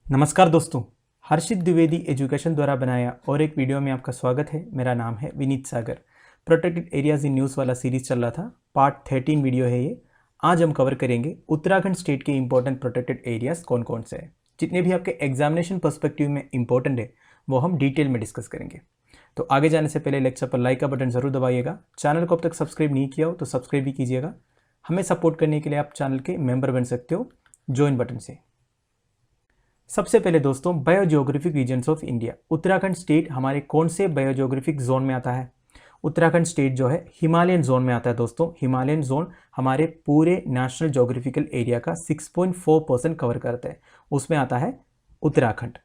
नमस्कार दोस्तों, हर्षित द्विवेदी एजुकेशन द्वारा बनाया और एक वीडियो में आपका स्वागत है। मेरा नाम है विनीत सागर। प्रोटेक्टेड एरियाज इन न्यूज़ वाला सीरीज चल रहा था, पार्ट 13 वीडियो है ये। आज हम कवर करेंगे उत्तराखंड स्टेट के इंपॉर्टेंट प्रोटेक्टेड एरियाज कौन कौन से हैं। जितने भी आपके एग्जामिनेशन पर्सपेक्टिव में इंपॉर्टेंट है वो हम डिटेल में डिस्कस करेंगे। तो आगे जाने से पहले लेक्चर पर लाइक का बटन जरूर दबाइएगा। चैनल को अब तक सब्सक्राइब नहीं किया हो तो सब्सक्राइब भी कीजिएगा। हमें सपोर्ट करने के लिए आप चैनल के मेंबर बन सकते हो ज्वाइन बटन से। सबसे पहले दोस्तों, biogeographic regions of India. Uttarakhand state हमारे कौन से बायोजियोग्राफिक जोन में आता है? उत्तराखंड स्टेट जो है हिमालयन जोन में आता है दोस्तों। हिमालयन जोन हमारे पूरे नेशनल ज्योग्राफिकल एरिया का 6.4% कवर करता है, उसमें आता है उत्तराखंड।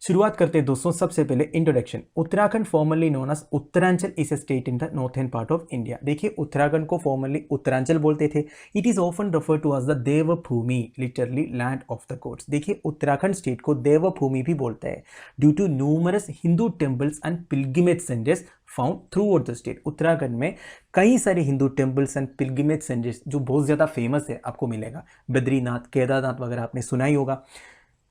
शुरुआत करते हैं दोस्तों, सबसे पहले introduction. Uttarakhand formally known as Uttaranchal is a state in the northern part of India. देखिए, उत्तराखंड को फॉर्मली उत्तरांचल बोलते थे। It is often refer to as the Devbhumi, literally land of the gods. देखिए, उत्तराखंड स्टेट को देवभूमि भी बोलते हैं due to numerous Hindu temples and pilgrimage centres found throughout the state. Uttarakhand में कई सारे Hindu temples and pilgrimage centres जो बहुत ज़्यादा फेमस है आपको मिलेगा। बद्रीनाथ, केदारनाथ वगैरह आपने सुना ही होगा।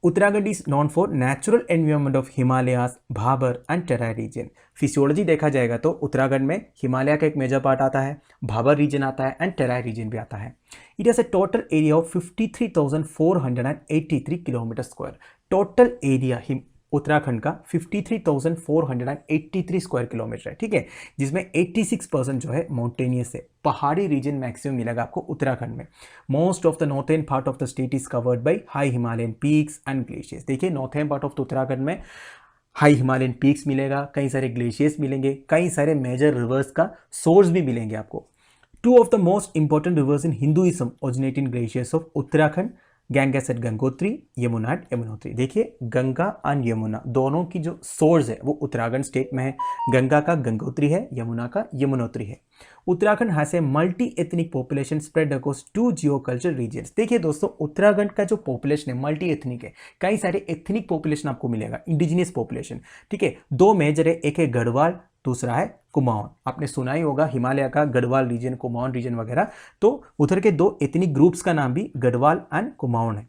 Uttarakhand is known for natural environment of Himalayas, Bhabar and Terai region. Physiology देखा जाएगा तो उत्तराखंड में हिमालय का एक मेजर पार्ट आता है, भाबर रीजन आता है एंड टेराई रीजन भी आता है। It has a total area of 53,483 kilometre square. Total area Uttarakhand का 53,483 स्क्वायर किलोमीटर है, ठीक है, जिसमें 86% जो है माउंटेनियस है। पहाड़ी रीजन मैक्सिमम मिलेगा आपको उत्तराखंड में। Most of the northern part of the state is covered by high Himalayan peaks and glaciers. देखिए, नॉर्थर्न पार्ट ऑफ उत्तराखंड में हाई हिमालयन पीक्स मिलेगा, कई सारे ग्लेशियर्स मिलेंगे, कई सारे मेजर रिवर्स का सोर्स भी मिलेंगे आपको। Two of the most important rivers in Hinduism originate in glaciers of Uttarakhand, Ganga at Gangotri, Yamuna at Yamunotri. देखिए, गंगा एंड यमुना दोनों की जो सोर्स है वो उत्तराखंड स्टेट में है। गंगा का गंगोत्री है, यमुना का यमुनोत्री है। Uttarakhand has a multi ethnic population spread across 2 geoculture regions. देखिए दोस्तों, उत्तराखंड का जो पॉपुलेशन है मल्टी एथनिक है, कई सारे एथनिक पॉपुलेशन आपको मिलेगा, इंडिजिनियस पॉपुलेशन, ठीक है। दो मेजर है, एक है गढ़वाल, दूसरा है कुमाऊन। आपने सुना ही होगा हिमालय का गढ़वाल रीजन, कुमाऊन रीजन वगैरह। तो उधर के दो एथनिक ग्रुप्स का नाम भी गढ़वाल एंड कुमाऊन है।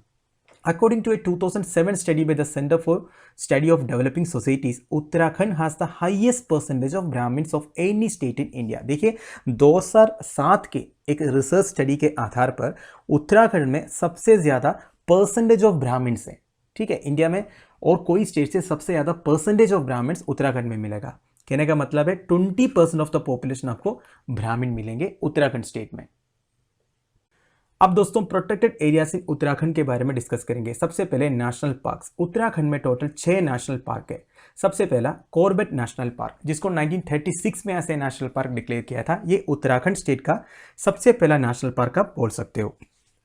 According to a 2007 study by the Center for Study of Developing Societies, Uttarakhand has the highest percentage of Brahmins of any state in India. देखिए, 2007 के एक रिसर्च स्टडी के आधार पर उत्तराखंड में सबसे ज़्यादा परसेंटेज ऑफ ब्राह्मण्स है, ठीक है, इंडिया में। और कोई स्टेट से सबसे ज़्यादा परसेंटेज ऑफ ब्राह्मण्स उत्तराखंड में मिलेगा। कहने का मतलब है 20% ऑफ द पॉपुलेशन आपको ब्राह्मण मिलेंगे उत्तराखंड स्टेट में। अब दोस्तों, प्रोटेक्टेड एरियाज इन उत्तराखंड के बारे में डिस्कस करेंगे। सबसे पहले नेशनल पार्क्स। उत्तराखंड में टोटल 6 नेशनल पार्क है। सबसे पहला कॉर्बेट नेशनल पार्क, जिसको 1936 में ऐसे नेशनल पार्क डिक्लेयर किया था। ये उत्तराखंड स्टेट का सबसे पहला नेशनल पार्क आप बोल सकते हो।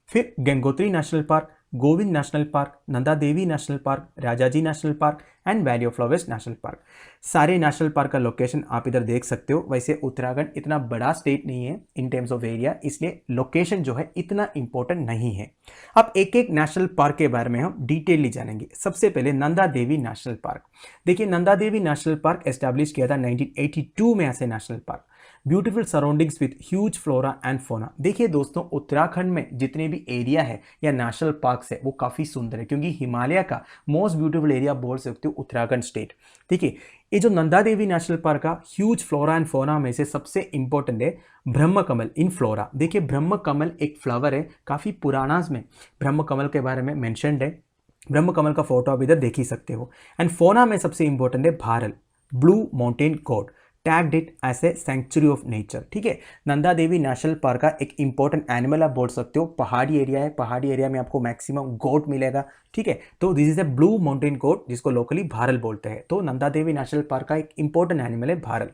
फिर Gangotri national park, Govind national park, Nanda Devi national park, Rajaji national park and valley of flowers national park. सारे नेशनल पार्क का लोकेशन आप इधर देख सकते हो। वैसे उत्तराखंड इतना बड़ा स्टेट नहीं है इन टर्म्स ऑफ एरिया, इसलिए लोकेशन जो है इतना इंपॉर्टेंट नहीं है। अब एक एक नेशनल पार्क के बारे में हम डिटेलली जानेंगे। सबसे पहले नंदा देवी नेशनल पार्क। देखिए, Nanda Devi national park establish किया था 1982 में ऐसे national park. Beautiful surroundings with huge flora and fauna. देखिए दोस्तों, उत्तराखंड में जितने भी एरिया है या नेशनल पार्क्स है वो काफ़ी सुंदर है, क्योंकि हिमालय का मोस्ट ब्यूटीफुल एरिया बोल सकते हो उत्तराखंड स्टेट, ठीक है। ये जो नंदा देवी नेशनल पार्क का ह्यूज फ्लोरा एंड फोना में से सबसे इंपॉर्टेंट है ब्रह्म कमल इन फ्लोरा। देखिए, ब्रह्म कमल एक फ्लावर है, काफ़ी पुराना में ब्रह्म कमल के बारे में मैंशनड है। ब्रह्म कमल का फोटो आप इधर देख ही सकते हो। एंड फोना में सबसे इंपॉर्टेंट है bharal, blue mountain goat, tagged it as a sanctuary of nature, ठीक है। नंदा देवी नेशनल पार्क का एक इंपॉर्टेंट एनिमल आप बोल सकते हो। पहाड़ी एरिया है, पहाड़ी एरिया में आपको मैक्सिमम गोट मिलेगा, ठीक है। तो this is a blue mountain goat, जिसको लोकली भारल बोलते हैं। तो नंदा देवी नेशनल पार्क का एक इंपॉर्टेंट एनिमल है भारल।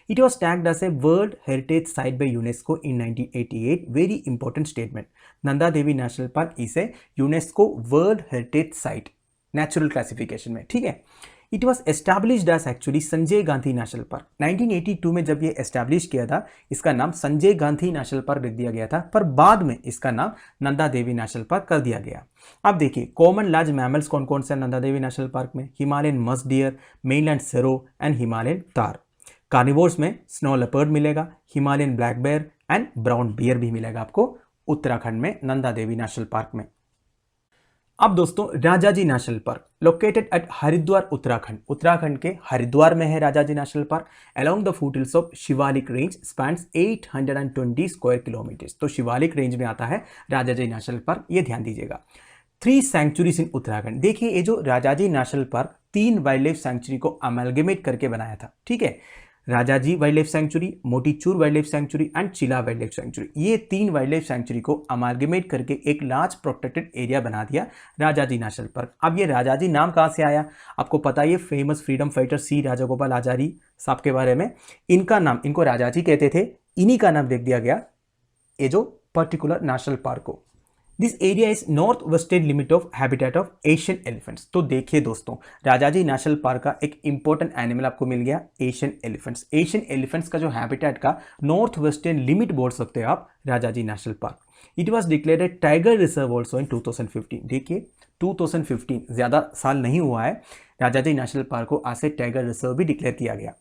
It was tagged as a World Heritage Site by UNESCO in 1988. Very important statement. Nanda Devi National Park is a UNESCO World Heritage Site, natural classification में, ठीक है। It was established as actually Sanjay Gandhi national park. 1982 में जब ये establish किया था, इसका नाम संजय गांधी नेशनल पार्क रख दिया गया था, पर बाद में इसका नाम नंदा देवी नेशनल पार्क कर दिया गया। अब देखिए, कॉमन लार्ज मैमल्स कौन कौन से नंदा देवी नेशनल पार्क में? Himalayan musk deer, mainland serow and Himalayan tahr. Carnivores में स्नो लेपर्ड मिलेगा, Himalayan black bear and brown bear भी मिलेगा आपको उत्तराखंड में नंदा देवी नेशनल पार्क में। अब दोस्तों Rajaji national park located at Haridwar Uttarakhand, Uttarakhand के हरिद्वार में है Rajaji national park. Along the foothills of Shivalik range spans 820 square kilometres. तो शिवालिक रेंज में आता है राजाजी नेशनल पार्क, ये ध्यान दीजिएगा। 3 सैंक्चुरीज इन उत्तराखंड। देखिए ये जो Rajaji national park 3 wild life sanctuary को अमेलगेमेट करके बनाया था, ठीक है। Rajaji wild life sanctuary, Motichur wild life sanctuary and Chilla wild life sanctuary, ये 3 वाइल्ड लाइफ सैंक्चुरी को अमालगेमेट करके एक लार्ज प्रोटेक्टेड एरिया बना दिया राजाजी नेशनल पार्क। अब ये राजाजी नाम कहाँ से आया, आपको पता है, ये फेमस फ्रीडम फाइटर सी राजागोपाल आचारी साहब के बारे में, इनका नाम, इनको राजाजी कहते थे, इन्हीं का नाम देख दिया गया ये जो पर्टिकुलर नेशनल पार्क को। This area is north western limit of habitat of Asian elephants. तो देखिए दोस्तों, राजाजी नेशनल पार्क का एक इंपॉर्टेंट एनिमल आपको मिल गया, एशियन एलिफेंट्स। एशियन एलिफेंट्स का जो हैबिटेट का नॉर्थ वेस्टर्न लिमिट बोल सकते हो आप Rajaji national park. It was declared tiger reserve also in 2015। देखिए 2015, ज़्यादा साल नहीं हुआ है, राजाजी नेशनल पार्क को आज से टाइगर रिजर्व भी डिक्लेयर किया गया।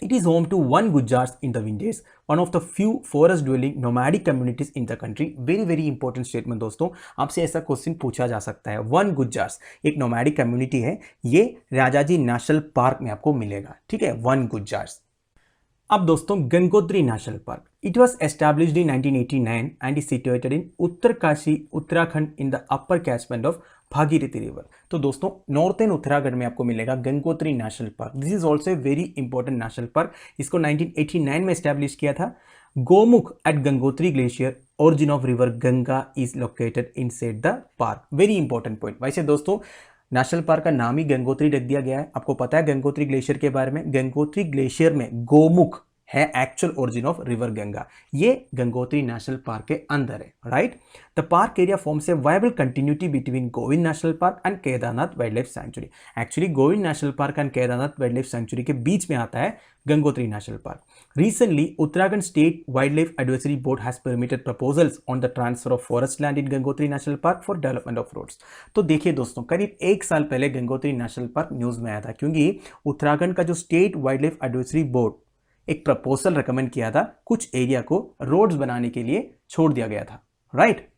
It is home to one Gujars in the Windies, one of the few forest dwelling nomadic communities in the country. Very important statement दोस्तों, आपसे ऐसा क्वेश्चन पूछा जा सकता है। वन गुज्जार्स एक नोमैडिक कम्युनिटी है, ये राजाजी नेशनल पार्क में आपको मिलेगा, ठीक है, वन गुज्जार्स। अब दोस्तों Gangotri national park, it was established in 1989 and is situated in Uttarkashi Uttarakhand in the upper catchment of Bhagirathi river. तो दोस्तों नॉर्थन उत्तराखंड में आपको मिलेगा Gangotri national park. This is also a very important national park. इसको 1989 में एस्टैब्लिश किया था। Gomukh at Gangotri glacier, origin of river Ganga is located inside the park. Very important point. वैसे दोस्तों नेशनल पार्क का नाम ही गंगोत्री रख दिया गया है। आपको पता है गंगोत्री ग्लेशियर के बारे में, गंगोत्री ग्लेशियर में गोमुख है actual origin of river Ganga, ये गंगोत्री नेशनल पार्क के अंदर है, right. The park area forms a viable continuity between Govind national park and Kedarnath wild life sanctuary. Actually Govind national park and Kedarnath wild life sanctuary के बीच में आता है Gangotri national park. Recently, Uttarakhand State Wildlife Advisory Board has permitted proposals on the transfer of forest land in Gangotri National Park for development of roads. तो देखिए दोस्तों, करीब 1 साल पहले गंगोत्री नेशनल पार्क न्यूज़ में आया था, क्योंकि उत्तराखंड का जो state wild life advisory board एक प्रपोजल रिकमेंड किया था, कुछ एरिया को रोड्स बनाने के लिए छोड़ दिया गया था, राइट।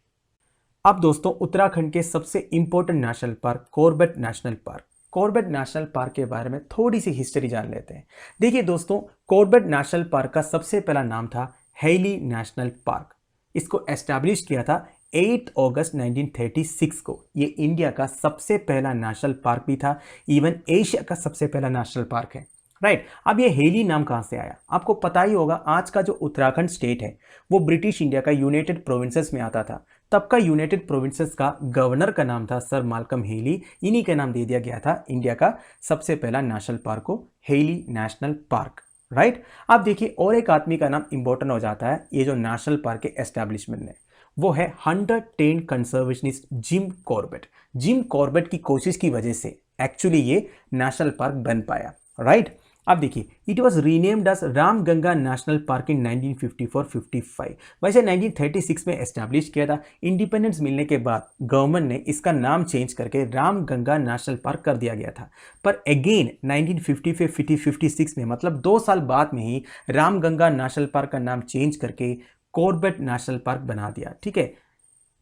अब दोस्तों उत्तराखंड के सबसे important national park Corbett national park. Corbett national park के बारे में थोड़ी सी हिस्ट्री जान लेते हैं। देखिए दोस्तों, कॉर्बेट नेशनल पार्क का सबसे पहला नाम था हेली नेशनल पार्क। इसको एस्टैब्लिश किया था 8 अगस्त 1936 को। ये इंडिया का सबसे पहला नेशनल पार्क भी था, इवन एशिया का सबसे पहला नेशनल पार्क है, राइट। अब ये हेली नाम कहाँ से आया, आपको पता ही होगा। आज का जो उत्तराखंड स्टेट है वो ब्रिटिश इंडिया का यूनाइटेड प्रोविंसेस में आता था। तब का यूनाइटेड प्रोविंसेस का गवर्नर का नाम था सर माल्कम हेली। इन्हीं के नाम दे दिया गया था इंडिया का सबसे पहला नेशनल पार्क को, हेली नेशनल पार्क, राइट। अब देखिए और एक आदमी का नाम इंपॉर्टेंट हो जाता है ये जो नेशनल पार्क के एस्टैब्लिशमेंट में, वो है 110 conservationist Jim Corbett. Jim Corbett की कोशिश की वजह से एक्चुअली ये नेशनल पार्क बन पाया, राइट। अब देखिए it was renamed as Ramganga national park in 1954-55। वैसे 1936 में एस्टैब्लिश किया था। इंडिपेंडेंस मिलने के बाद गवर्नमेंट ने इसका नाम चेंज करके राम गंगा नेशनल पार्क कर दिया गया था। पर अगेन 1955-56 में, मतलब 2 साल बाद में ही राम गंगा नेशनल पार्क का नाम चेंज करके कॉर्बेट नेशनल पार्क बना दिया, ठीक है,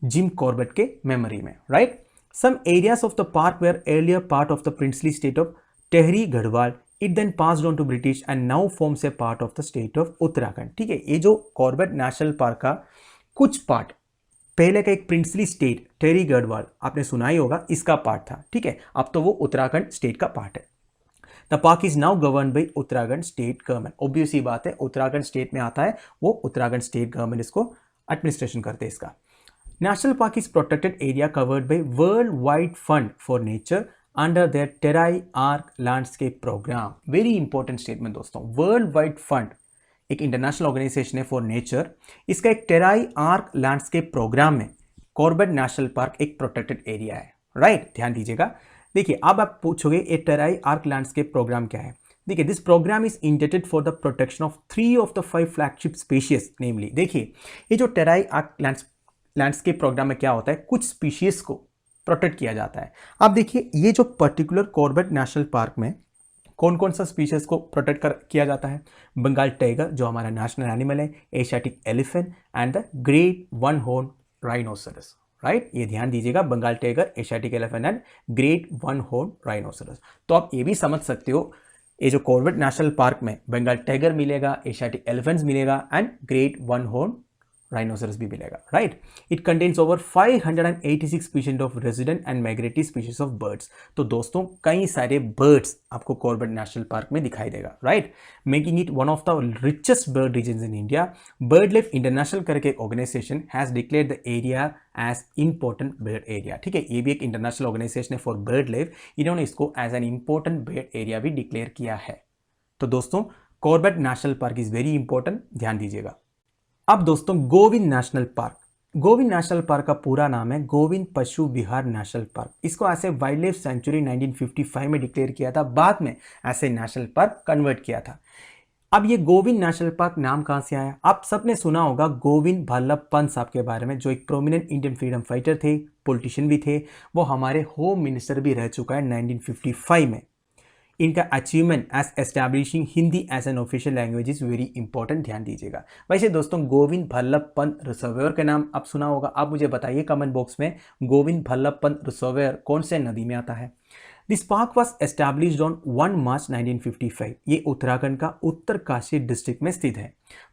जिम कॉर्बेट के मेमोरी में, right. Some areas of the park were earlier part of the princely state of Tehri Garhwal. It then passed on to British and now forms a part of the state of Uttarakhand, ठीक है। ये जो Corbett national park का कुछ part पहले का एक princely state Tehri Garhwal आपने सुना ही होगा, इसका पार्ट था, ठीक है। अब तो वो उत्तराखंड स्टेट का पार्ट है। The park is now govern by Uttarakhand state government. Obvious ही बात है, उत्तराखंड स्टेट में आता है, वो उत्तराखंड स्टेट गवर्नमेंट इसको एडमिनिस्ट्रेशन करते हैं इसका। National park is protected area covered by world wide fund for nature under their Terai arc landscape program. Very important statement दोस्तों। वर्ल्ड वाइड फंड एक इंटरनेशनल ऑर्गेनाइजेशन है फॉर नेचर, इसका एक टेराई आर्क लैंडस्केप प्रोग्राम में Corbett national park एक protected area है, right. ध्यान दीजिएगा। देखिए अब आप पूछोगे ये टेराई आर्क लैंडस्केप प्रोग्राम क्या है। देखिए this program is intended for the protection of 3 of the 5 flagship species, namely. देखिए ये जो टेराई आर्क लैंडस्केप प्रोग्राम में क्या होता है, कुछ स्पीशीज को प्रोटेक्ट किया जाता है। अब देखिए ये जो पर्टिकुलर कॉर्बेट नेशनल पार्क में कौन कौन सा स्पीशीज को प्रोटेक्ट किया जाता है। बंगाल टाइगर जो हमारा नेशनल एनिमल है, Asiatic elephant and the great one horn rhinoceros, right, ये ध्यान दीजिएगा, Bengal tiger, Asiatic elephant and great one horn rhinoceros. तो आप ये भी समझ सकते हो, ये जो कॉर्बेट नेशनल पार्क में बंगाल टाइगर मिलेगा, एशियाटिक एलिफेंट्स मिलेगा and great one horn rhinoceros भी मिलेगा, right. It contains over 586 species of resident and migratory species of birds. तो दोस्तों कई सारे बर्ड्स आपको कॉर्बेट नेशनल पार्क में दिखाई देगा, right, making it one of the richest bird regions in India. Bird life international करके एक organisation has declared the area as important bird area, ठीक है, ये भी एक इंटरनेशनल ऑर्गेनाइजेशन है फॉर बर्ड लाइफ, इन्होंने इसको as an important bird area भी डिक्लेयर किया है। तो दोस्तों Corbett national park is very important, ध्यान दीजिएगा। अब दोस्तों Govind national park, Govind national park का पूरा नाम है गोविंद पशु विहार नेशनल पार्क। इसको ऐसे वाइल्ड लाइफ सेंचुरी 1955 में डिक्लेयर किया था, बाद में ऐसे नेशनल पार्क कन्वर्ट किया था। अब ये गोविंद नेशनल पार्क नाम कहाँ से आया? आप सबने सुना होगा गोविंद बल्लभ पंत साहब के बारे में, जो एक प्रोमिनेंट इंडियन फ्रीडम फाइटर थे, पॉलिटिशियन भी थे, वो हमारे होम मिनिस्टर भी रह चुका है 1955 में। इनका achievement as establishing Hindi as an official language is very important, ध्यान दीजिएगा। वैसे दोस्तों गोविंद बल्लभ पंत रिजर्वायर का नाम आप सुना होगा, आप मुझे बताइए कमेंट बॉक्स में, गोविंद बल्लभ पंत रिजर्वायर कौन से नदी में आता है? This park was established on 1 March 1955। ये उत्तराखंड का उत्तरकाशी डिस्ट्रिक्ट में स्थित है।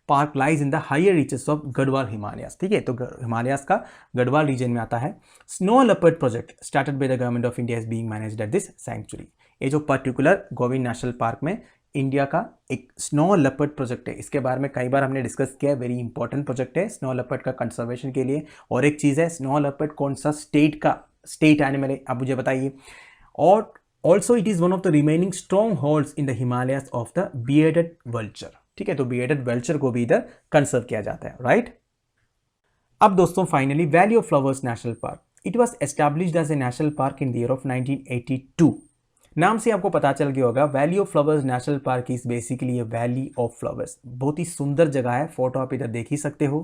Park lies in the higher reaches of Garhwal Himalayas, ठीक है, तो हिमालयास का गढ़वाल रीजन में आता है। Snow leopard project started by the government of India is being managed at this sanctuary. ये जो पर्टिकुलर गोविंद नेशनल पार्क में इंडिया का एक स्नो लेपर्ड प्रोजेक्ट है, इसके बारे में कई बार हमने डिस्कस किया है, वेरी इंपॉर्टेंट प्रोजेक्ट है स्नो लेपर्ड का कंजर्वेशन के लिए। और एक चीज़ है, स्नो लेपर्ड कौन सा स्टेट एनिमल है, आप मुझे बताइए। और also it is one of the remaining strong holds in the Himalayas of the bearded vulture, ठीक है, तो बियर्डेड वल्चर को भी इधर कंजर्व किया जाता है, राइट। अब दोस्तों finally valley of flowers national park, it was established as a national park in the year of 1982। नाम से आपको पता चल गया होगा, valley of flowers national park is basically a valley of flowers. बहुत ही सुंदर जगह है, फोटो आप इधर देख ही सकते हो।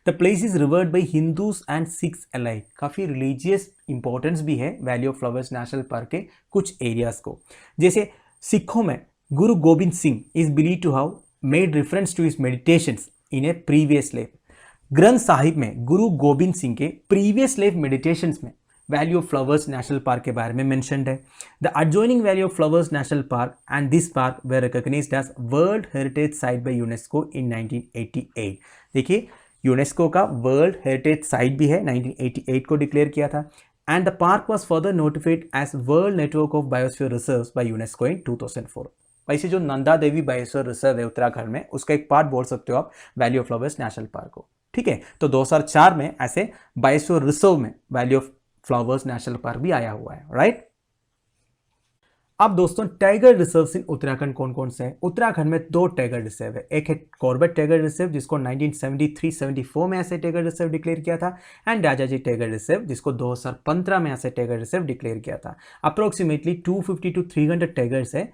The place is revered by Hindus and Sikhs alike, काफ़ी रिलीजियस इंपॉर्टेंस भी है valley of flowers national park के कुछ एरियाज को। जैसे सिखों में Guru Gobind Singh is believe to have made reference to his meditations in a previous life. Granth Sahib में गुरु गोबिंद सिंह के प्रीवियस लाइफ मेडिटेशंस में valley of flowers national park के बारे में मेंशन्ड है। The adjoining valley of flowers national park and this park were recognised as world heritage site by UNESCO in 1988। देखिए UNESCO का world heritage site भी है, 1988 को डिक्लेयर किया था। And the park was further notified as world network of biosphere reserves by UNESCO in 2004। वैसे जो Nanda Devi biosphere reserve है उत्तराखंड में, उसका एक पार्ट बोल सकते हो आप valley of flowers national park को, ठीक है। तो 2004 में ऐसे बायोस्फीयर रिजर्व में valley of flowers national park भी आया हुआ है, राइट। अब दोस्तों टाइगर रिजर्व इन उत्तराखंड कौन कौन से हैं? उत्तराखंड में 2 टाइगर रिजर्व है, एक है कॉर्बेट टाइगर रिजर्व जिसको 1973-74 में ऐसे टाइगर रिजर्व डिक्लेयर किया था, एंड राजाजी टाइगर रिजर्व जिसको 2015 में ऐसे टाइगर रिजर्व डिक्लेयर किया था। अप्रोक्सीमेटली 250 to 300 टाइगर्स है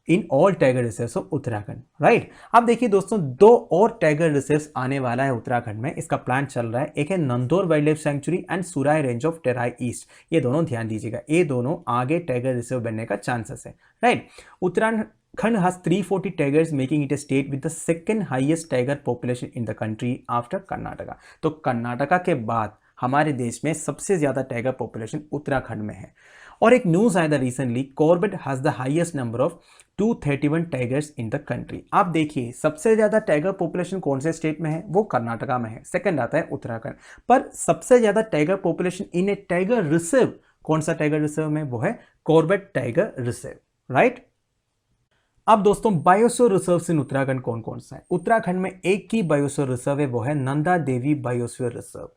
in all tiger reserves of Uttarakhand, right. अब देखिए दोस्तों 2 और टाइगर रिजर्व्स आने वाला है उत्तराखंड में, इसका प्लान चल रहा है। एक है Nandhaur wild life sanctuary and Surai range of Terai east, ये दोनों ध्यान दीजिएगा, ये दोनों आगे टाइगर रिजर्व बनने का चांसेस है, right. Uttarakhand has 340 tigers making it a state with the second highest tiger population in the country after Karnataka. तो कर्नाटका के बाद हमारे देश में सबसे ज्यादा टाइगर पॉपुलेशन उत्तराखंड में है। और एक न्यूज आया था recently, Corbett has the highest number of 231 tigers in the country. आप देखिए सबसे ज्यादा टाइगर पॉपुलेशन कौन से स्टेट में है? वो कर्नाटका में है, सेकंड आता है उत्तराखंड। पर सबसे ज्यादा tiger population in A tiger reserve कौन सा टाइगर रिजर्व में? वो है कॉर्बेट टाइगर रिजर्व, राइट। अब दोस्तों बायोस्फीयर रिजर्व इन उत्तराखंड कौन कौन सा है? उत्तराखंड में एक ही बायोस्फीयर रिजर्व है, वो है Nanda Devi biosphere reserve.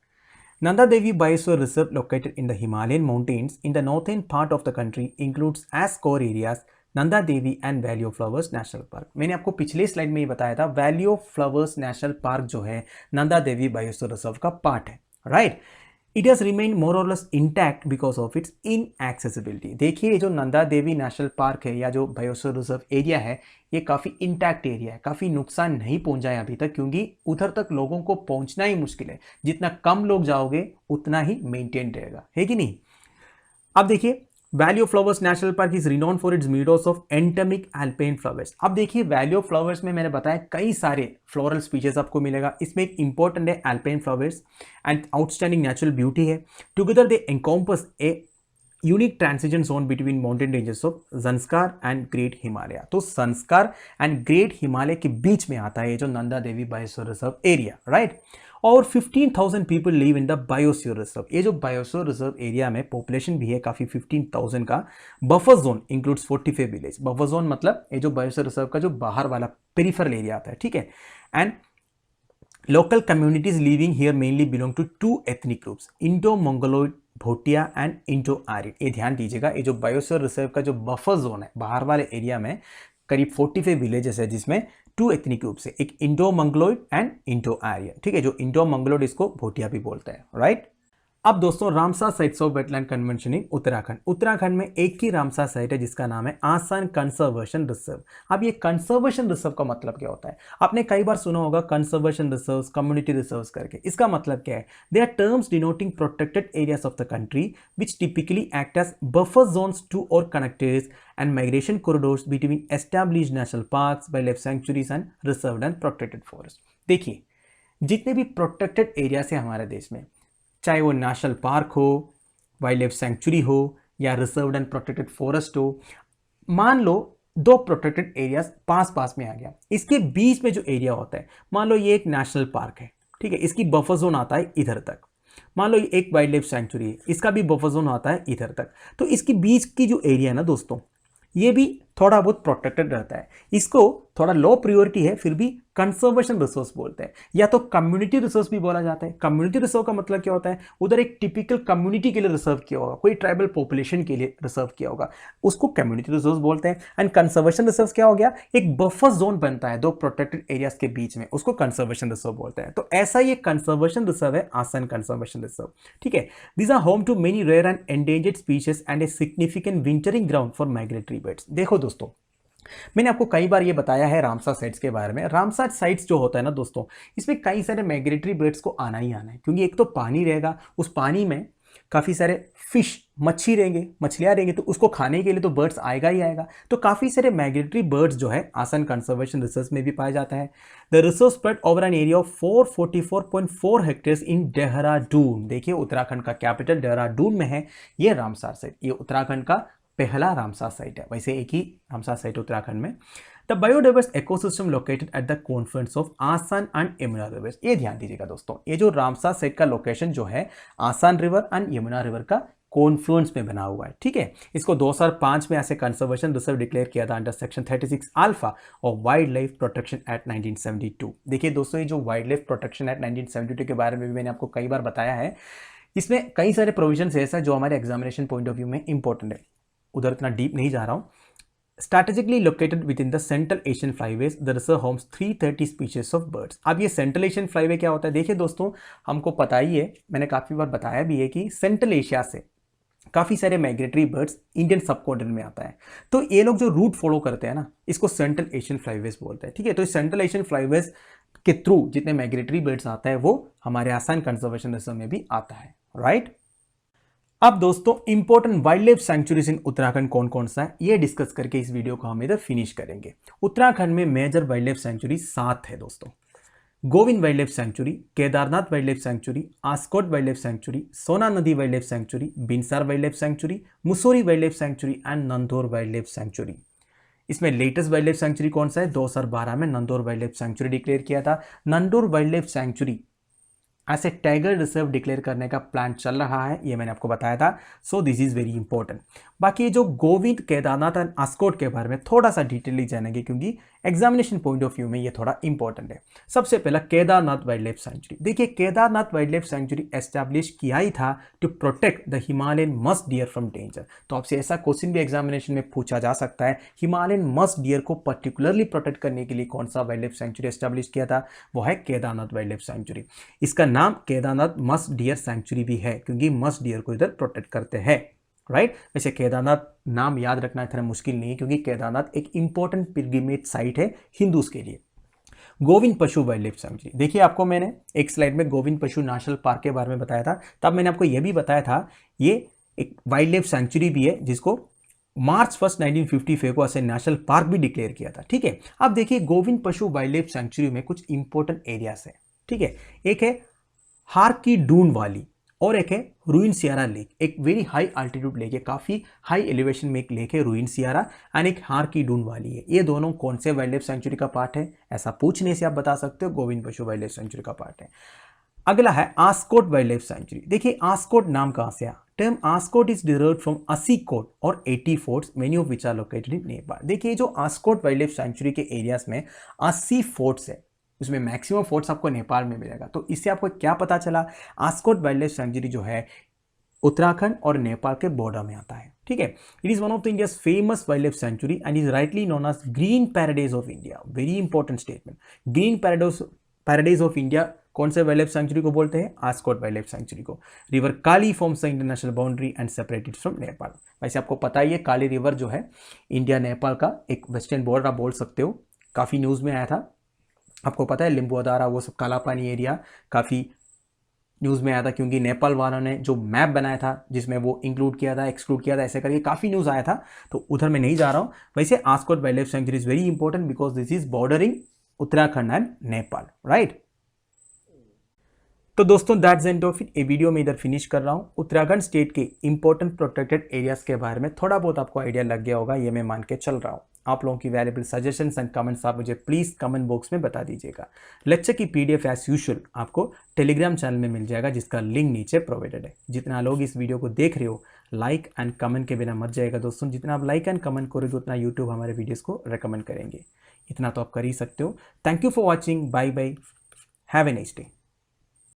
Nanda Devi Biosphere Reserve, located in the Himalayan mountains in the northern part of the country, includes as core areas Nanda Devi and valley of flowers national park. मैंने आपको पिछले स्लाइड में ही बताया था, valley of flowers national park जो है Nanda Devi biosphere reserve का पार्ट है, right. It has remain more or less intact because of its inaccessibility. देखिए जो नंदा देवी नेशनल पार्क है या जो बायोस्फीयर रिजर्व एरिया है, ये काफ़ी इंटैक्ट एरिया है, काफ़ी नुकसान नहीं पहुंचा है अभी तक, क्योंकि उधर तक लोगों को पहुंचना ही मुश्किल है। जितना कम लोग जाओगे उतना ही मेंटेन रहेगा, है कि नहीं। अब देखिए valley of flowers national park is renowned for its meadows of endemic alpine flowers. अब देखिए वैली ऑफ फ्लावर्स में मैंने बताया कई सारे फ्लोरल स्पीशीज आपको मिलेगा, इसमें एक इंपॉर्टेंट है alpine flowers and outstanding natural beauty है। Together they encompass a unique transition zone between mountain ranges of Zanskar and great Himalaya. तो ज़ंस्कार एंड ग्रेट हिमालय के बीच में आता है ये जो Nanda Devi biosphere reserve area, right. और 15,000 people live in the biosphere reserve. ये जो बायोस्फीयर रिजर्व एरिया में पॉपुलेशन भी है काफ़ी 15,000 का। Buffer zone includes 45 village. Buffer zone मतलब ये जो बायोस्फीयर रिजर्व का जो बाहर वाला पेरिफेरल एरिया आता है, ठीक है। And local communities living here mainly belong to two ethnic groups, Indo-Mongoloid Bhotia and Indo Aryan. ये ध्यान दीजिएगा, ये जो बायोस्फीयर रिजर्व का जो बफर जोन है बाहर वाले एरिया में करीब 45 विलेजेस है जिसमें 2 एथनिक ग्रुप्स है, एक इंडो मंगलोइड एंड इंडो आर्यन, ठीक है। जो इंडो मंगलोइड इसको भोटिया भी बोलते हैं, राइट। अब दोस्तों Ramsar sites of wetland convention in Uttarakhand. Uttarakhand में एक ही रामसार साइट है जिसका नाम है आसान कंजर्वेशन रिजर्व। अब ये कंजर्वेशन रिजर्व का मतलब क्या होता है? आपने कई बार सुना होगा कंजर्वेशन रिजर्व्स, कम्युनिटी रिजर्व्स करके। इसका मतलब क्या है? They are terms denoting protected areas of the country which typically act as buffer zones to or connectors and migration corridors between established national parks, wildlife sanctuaries and reserved and protected forest. देखिए जितने भी protected areas है हमारे देश में, चाहे वो national park हो, वाइल्ड लाइफ सेंचुरी हो या रिजर्व्ड एंड प्रोटेक्टेड फॉरेस्ट हो, मान लो 2 प्रोटेक्टेड एरियाज पास पास में आ गया, इसके बीच में जो एरिया होता है, मान लो ये एक नेशनल पार्क है, ठीक है, इसकी बफर जोन आता है इधर तक। मान लो ये एक वाइल्ड लाइफ सेंचुरी है, इसका भी बफर जोन आता है इधर तक। तो इसके बीच की जो एरिया है ना दोस्तों, ये भी थोड़ा बहुत प्रोटेक्टेड रहता है। इसको थोड़ा लो प्रायोरिटी है, फिर भी कंजर्वेशन रिसोर्स बोलते हैं, या तो कम्युनिटी रिसोर्स भी बोला जाता है। कम्युनिटी रिसोर्स का मतलब क्या होता है? उधर एक टिपिकल कम्युनिटी के लिए रिजर्व किया होगा, कोई ट्राइबल पॉपुलेशन के लिए रिजर्व किया होगा, उसको कम्युनिटी रिसोर्स बोलते हैं। एंड कंजर्वेशन रिसोर्स क्या हो गया? एक बफर जोन बनता है 2 प्रोटेक्टेड एरियाज के बीच में, उसको कंजर्वेशन रिसर्व बोलते हैं। तो ऐसा ये कंजर्वेशन रिसर्व है आसान कंजर्वेशन रिसर्व, ठीक है। These are home to many rare and endangered species and a significant wintering ground for migratory birds. देखो दोस्तों, मैंने आपको कई बार ये बताया है रामसार साइट्स के बारे में। रामसार साइट्स जो होता है ना दोस्तों, इसमें कई सारे माइग्रेटरी बर्ड्स को आना ही आना है, क्योंकि एक तो पानी रहेगा, उस पानी में काफ़ी सारे फिश, मच्छी रहेंगे, मछलियाँ रहेंगी, तो उसको खाने के लिए तो बर्ड्स आएगा ही आएगा। तो काफ़ी सारे माइग्रेटरी बर्ड्स जो है आसान कंजर्वेशन रिसर्च में भी पाया जाता है। The research spread over an area of 444.4 hectares in Dehradun. देखिए उत्तराखंड का कैपिटल देहरादून में है ये रामसार साइट। ये उत्तराखंड का पहला रामसार साइट है, वैसे एक ही रामसार साइट उत्तराखंड में। The biodiverse ecosystem located at the Confluence of आसान एंड यमुना रिवर्स। ये ध्यान दीजिएगा दोस्तों, ये जो रामसार साइट का लोकेशन जो है आसान रिवर एंड यमुना रिवर का कॉन्फ्लुएंस में बना हुआ है, ठीक है। इसको 2005 में ऐसे कंजर्वेशन रिजर्व डिक्लेयर किया था अंडर सेक्शन 36 अल्फा और वाइल्ड लाइफ प्रोटेक्शन एक्ट 1972। देखिए दोस्तों, ये जो वाइल्ड लाइफ प्रोटेक्शन एक्ट 1972 के बारे में भी मैंने आपको कई बार बताया है। इसमें कई सारे प्रोविजन ऐसा जो हमारे एग्जामिनेशन पॉइंट ऑफ व्यू में इंपॉर्टेंट है, उधर इतना डीप नहीं जा रहा हूँ। Strategically located within the central Asian flyways, the reserve homes 330 species of birds. अब ये सेंट्रल एशियन फ्लाईवे क्या होता है? देखिए दोस्तों, हमको पता ही है, मैंने काफ़ी बार बताया भी है कि सेंट्रल एशिया से काफ़ी सारे माइग्रेटरी बर्ड्स इंडियन सब कॉन्टिनेंट में आता है। तो ये लोग जो रूट फॉलो करते हैं ना, इसको सेंट्रल एशियन फ्लाईवेज बोलते हैं, ठीक है। तो इस सेंट्रल एशियन फ्लाईवेज के थ्रू जितने माइग्रेटरी बर्ड्स आता है वो हमारे आसान कंजर्वेशन रिजर्व में भी आता है, राइट। अब दोस्तों इंपॉर्टेंट वाइल्ड लाइफ सैंक्चुरीज इन उत्तराखंड कौन कौन सा है, ये डिस्कस करके इस वीडियो को हम इधर फिनिश करेंगे। उत्तराखंड में मेजर वाइल्ड लाइफ सैंक्चुरी 7 है दोस्तों। Govind wild life sanctuary, Kedarnath wild life sanctuary, Askot wild life sanctuary, Sona Nadi wild life sanctuary, Binsar wild life sanctuary, Mussoorie wild life sanctuary and Nandhaur wild life sanctuary. इसमें लेटेस्ट वाइल्ड लाइफ सैंक्चुरी कौन सा है? 2012 में Nandhaur wild life sanctuary declare किया था। Nandhaur wild life sanctuary ऐसे tiger reserve declare करने का प्लान चल रहा है, ये मैंने आपको बताया था। So this is very important. बाकी ये जो गोविंद, केदारनाथ एंड आस्कोट के बारे में थोड़ा सा डिटेलली जानेंगे, क्योंकि एग्जामिनेशन पॉइंट ऑफ व्यू में ये थोड़ा इंपॉर्टेंट है। सबसे पहला केदारनाथ वाइल्ड लाइफ सेंचुरी। देखिए Kedarnath wild life sanctuary establish किया ही था to protect the Himalayan musk deer from danger. तो आपसे ऐसा क्वेश्चन भी एग्जामिनेशन में पूछा जा सकता है, हिमालयन मस्क डियर को पर्टिकुलरली प्रोटेक्ट करने के लिए कौन सा वाइल्ड लाइफ सेंचुरी एस्टैब्लिश किया था? वो है केदारनाथ वाइल्ड लाइफ सेंचुरी। इसका नाम केदारनाथ मस्क डियर सेंचुरी भी है, क्योंकि मस्क डियर को इधर प्रोटेक्ट करते हैं, राइट। वैसे केदारनाथ नाम याद रखना इतना मुश्किल नहीं है, क्योंकि केदारनाथ एक इंपॉर्टेंट पिलग्रिमेज साइट है हिंदूज के लिए। गोविंद पशु वाइल्ड लाइफ सेंचुरी। देखिए आपको मैंने एक स्लाइड में गोविंद पशु नेशनल पार्क के बारे में बताया था, तब मैंने आपको यह भी बताया था ये एक वाइल्ड लाइफ सेंचुरी भी है जिसको मार्च 1 1955 को ऐसे नेशनल पार्क भी डिक्लेयर किया था। ठीक है, अब देखिए गोविंद पशु वाइल्ड लाइफ सेंचुरी में कुछ इंपॉर्टेंट एरियाज है। ठीक है, एक है हार की डून वाली और एक है रूइन सियारा लेक, एक वेरी हाई अल्टीट्यूड लेक है, काफ़ी हाई एलिवेशन में एक लेक है रूइन सियारा एंड एक हार की डून वाली है। ये दोनों कौन से वाइल्ड लाइफ सेंचुरी का पार्ट है, ऐसा पूछने से आप बता सकते हो गोविंद पशु वाइल्ड लाइफ सेंचुरी का पार्ट है। अगला है आस्कोट वाइल्ड लाइफ सेंचुरी। देखिए आस्कोट नाम कहाँ से आया, term Askot is derived from assi kot और 80 forts many of which are located in Nepal. देखिए जो आस्कोट वाइल्ड लाइफ सेंचुरी के एरियाज में 80 फोर्ट्स है, उसमें मैक्सिमम फोर्ट्स आपको नेपाल में मिलेगा। तो इससे आपको क्या पता चला, आस्कोट वाइल्ड लाइफ सेंचुरी जो है उत्तराखंड और नेपाल के बॉर्डर में आता है। ठीक है, it is one of the India's famous wild life sanctuary and is rightly known as green paradise of India. Very important statement, green paradise of India कौन से वाइल्ड लाइफ सेंचुरी को बोलते हैं, आस्कोट वाइल्ड लाइफ सेंचुरी को। River Kali forms the international boundary and separated from Nepal. वैसे आपको पता ही है काली रिवर जो है इंडिया नेपाल का एक वेस्टर्न बॉर्डर आप बोल सकते हो, काफ़ी न्यूज़ में आया था, आपको पता है लिम्बुआदारा वो सब काला पानी एरिया काफ़ी न्यूज़ में आया था क्योंकि नेपाल वालों ने जो मैप बनाया था जिसमें वो इंक्लूड किया था एक्सक्लूड किया था ऐसे करके काफ़ी न्यूज़ आया था, तो उधर मैं नहीं जा रहा हूँ। वैसे Askot wild life sanctuary is very important because this is bordering Uttarakhand and Nepal, right. तो दोस्तों दैट्स एंड ऑफ इट, ये वीडियो में इधर फिनिश कर रहा हूँ। उत्तराखंड स्टेट के इंपॉर्टेंट प्रोटेक्टेड एरियाज के बारे में थोड़ा बहुत आपको आइडिया लग गया होगा, ये मैं मान के चल रहा हूँ। आप लोगों की वैल्यूएबल सजेशंस एंड कमेंट्स आप मुझे प्लीज़ कमेंट बॉक्स में बता दीजिएगा। लेक्चर की पीडीएफ एज यूजुअल आपको टेलीग्राम चैनल में मिल जाएगा जिसका लिंक नीचे प्रोवाइडेड है। जितना लोग इस वीडियो को देख रहे हो लाइक एंड कमेंट के बिना मत जाएगा दोस्तों, जितना आप लाइक एंड कमेंट करोगे उतना यूट्यूब हमारे वीडियोज़ को रिकमेंड करेंगे, इतना तो आप कर ही सकते हो। Thank you for watching, bye bye, have a nice day.